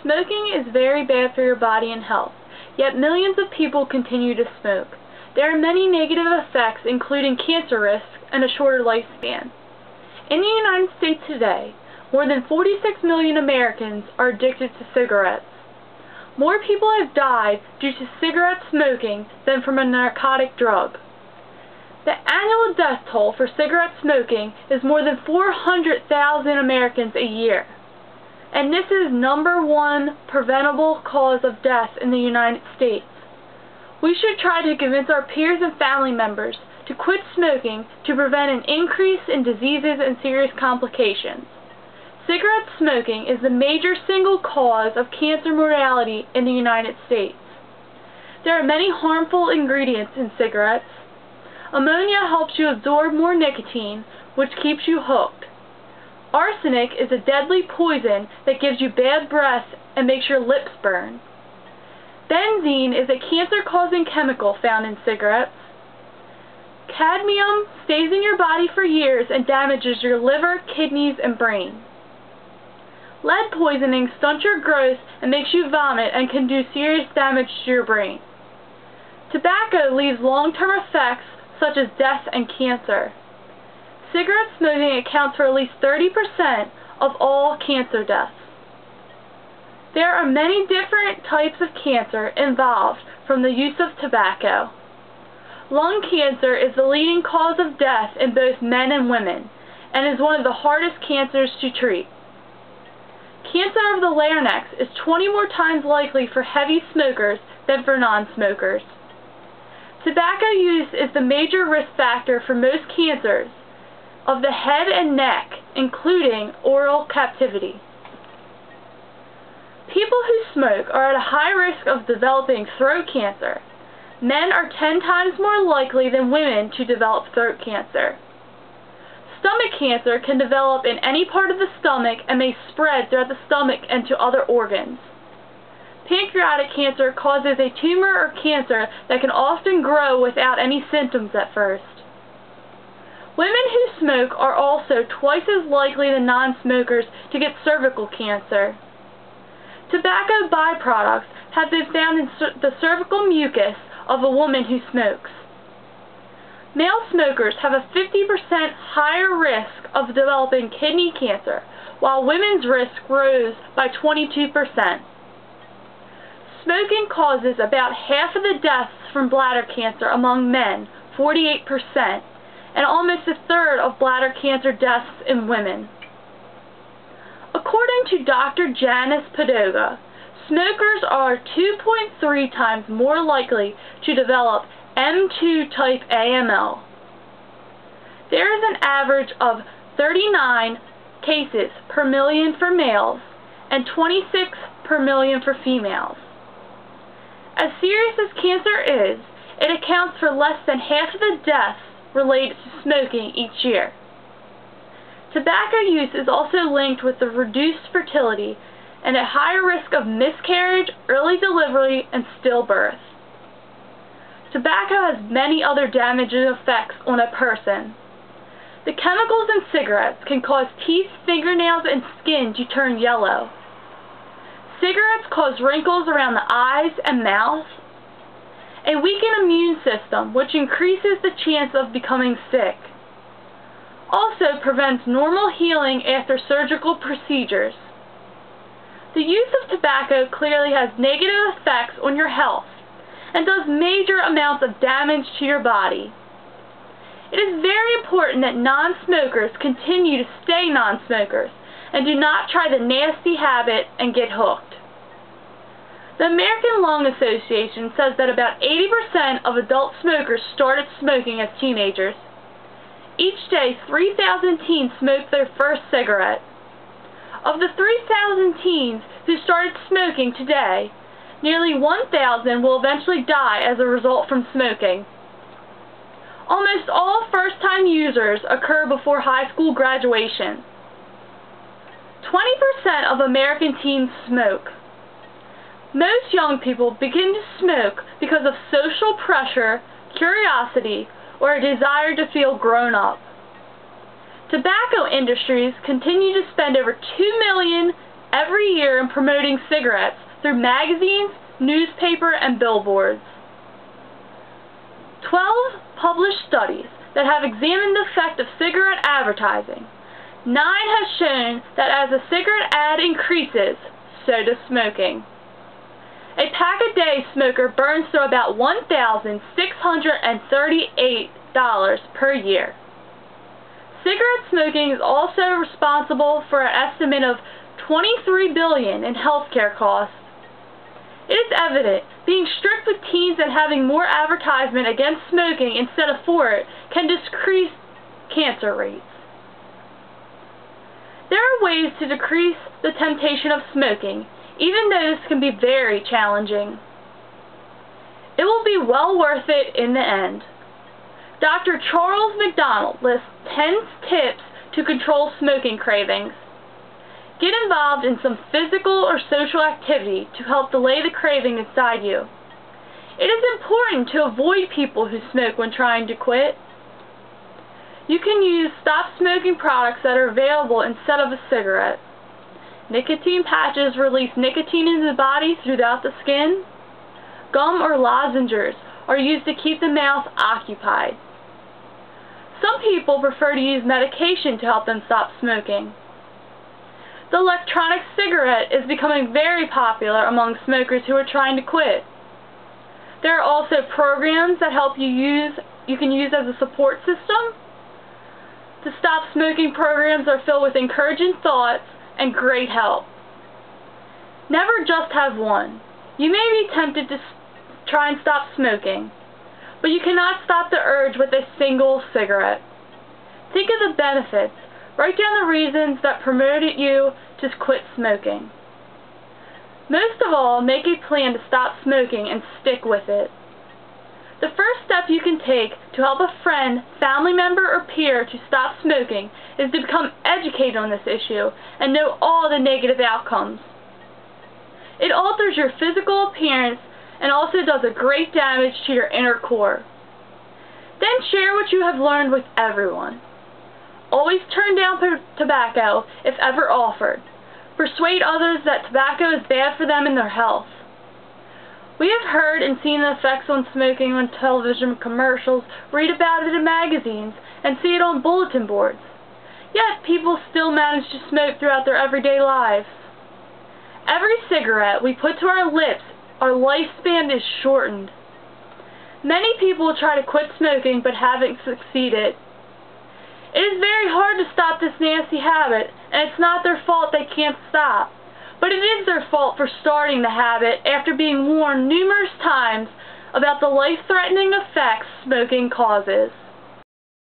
Smoking is very bad for your body and health, yet millions of people continue to smoke. There are many negative effects, including cancer risk and a shorter lifespan. In the United States today, more than 46 million Americans are addicted to cigarettes. More people have died due to cigarette smoking than from a narcotic drug. The annual death toll for cigarette smoking is more than 400,000 Americans a year. And this is #1 preventable cause of death in the United States. We should try to convince our peers and family members to quit smoking to prevent an increase in diseases and serious complications. Cigarette smoking is the major single cause of cancer mortality in the United States. There are many harmful ingredients in cigarettes. Ammonia helps you absorb more nicotine, which keeps you hooked. Arsenic is a deadly poison that gives you bad breath and makes your lips burn. Benzene is a cancer-causing chemical found in cigarettes. Cadmium stays in your body for years and damages your liver, kidneys, and brain. Lead poisoning stunts your growth and makes you vomit and can do serious damage to your brain. Tobacco leaves long-term effects such as death and cancer. Cigarette smoking accounts for at least 30% of all cancer deaths. There are many different types of cancer involved from the use of tobacco. Lung cancer is the leading cause of death in both men and women, and is one of the hardest cancers to treat. Cancer of the larynx is 20 more times likely for heavy smokers than for non-smokers. Tobacco use is the major risk factor for most cancers of the head and neck, including oral cavity. People who smoke are at a high risk of developing throat cancer. Men are 10 times more likely than women to develop throat cancer. Stomach cancer can develop in any part of the stomach and may spread throughout the stomach and to other organs. Pancreatic cancer causes a tumor or cancer that can often grow without any symptoms at first. Women who smoke are also twice as likely than non-smokers to get cervical cancer. Tobacco byproducts have been found in the cervical mucus of a woman who smokes. Male smokers have a 50% higher risk of developing kidney cancer, while women's risk rose by 22%. Smoking causes about half of the deaths from bladder cancer among men, 48%, and almost a third of bladder cancer deaths in women. According to Dr. Janice Padoga, smokers are 2.3 times more likely to develop M2 type AML. There is an average of 39 cases per million for males and 26 per million for females. As serious as cancer is, it accounts for less than half of the deaths related to smoking each year. Tobacco use is also linked with the reduced fertility and a higher risk of miscarriage, early delivery, and stillbirth. Tobacco has many other damaging effects on a person. The chemicals in cigarettes can cause teeth, fingernails, and skin to turn yellow. Cigarettes cause wrinkles around the eyes and mouth. A weakened immune system, which increases the chance of becoming sick. Also prevents normal healing after surgical procedures. The use of tobacco clearly has negative effects on your health and does major amounts of damage to your body. It is very important that non-smokers continue to stay non-smokers and do not try the nasty habit and get hooked. The American Lung Association says that about 80% of adult smokers started smoking as teenagers. Each day, 3,000 teens smoke their first cigarette. Of the 3,000 teens who started smoking today, nearly 1,000 will eventually die as a result from smoking. Almost all first-time users occur before high school graduation. 20% of American teens smoke. Most young people begin to smoke because of social pressure, curiosity, or a desire to feel grown up. Tobacco industries continue to spend over $2 million every year in promoting cigarettes through magazines, newspaper, and billboards. 12 published studies that have examined the effect of cigarette advertising. 9 have shown that as a cigarette ad increases, so does smoking. A pack-a-day smoker burns through about $1,638 per year. Cigarette smoking is also responsible for an estimate of $23 billion in healthcare costs. It is evident being strict with teens and having more advertisement against smoking instead of for it can decrease cancer rates. There are ways to decrease the temptation of smoking, even though this can be very challenging. It will be well worth it in the end. Dr. Charles McDonald lists 10 tips to control smoking cravings. Get involved in some physical or social activity to help delay the craving inside you. It is important to avoid people who smoke when trying to quit. You can use stop-smoking products that are available instead of a cigarette. Nicotine patches release nicotine into the body throughout the skin. Gum or lozenges are used to keep the mouth occupied. Some people prefer to use medication to help them stop smoking. The electronic cigarette is becoming very popular among smokers who are trying to quit. There are also programs that you can use as a support system. The stop smoking programs are filled with encouraging thoughts and great help. Never just have one. You may be tempted to try and stop smoking, but you cannot stop the urge with a single cigarette. Think of the benefits. Write down the reasons that promoted you to quit smoking. Most of all, make a plan to stop smoking and stick with it. The first step you can take to help a friend, family member, or peer to stop smoking is to become educated on this issue and know all the negative outcomes. It alters your physical appearance and also does a great damage to your inner core. Then share what you have learned with everyone. Always turn down tobacco if ever offered. Persuade others that tobacco is bad for them and their health. We have heard and seen the effects on smoking on television commercials, read about it in magazines, and see it on bulletin boards. Yet people still manage to smoke throughout their everyday lives. Every cigarette we put to our lips, our lifespan is shortened. Many people try to quit smoking but haven't succeeded. It is very hard to stop this nasty habit, and it's not their fault they can't stop. But it is their fault for starting the habit after being warned numerous times about the life-threatening effects smoking causes.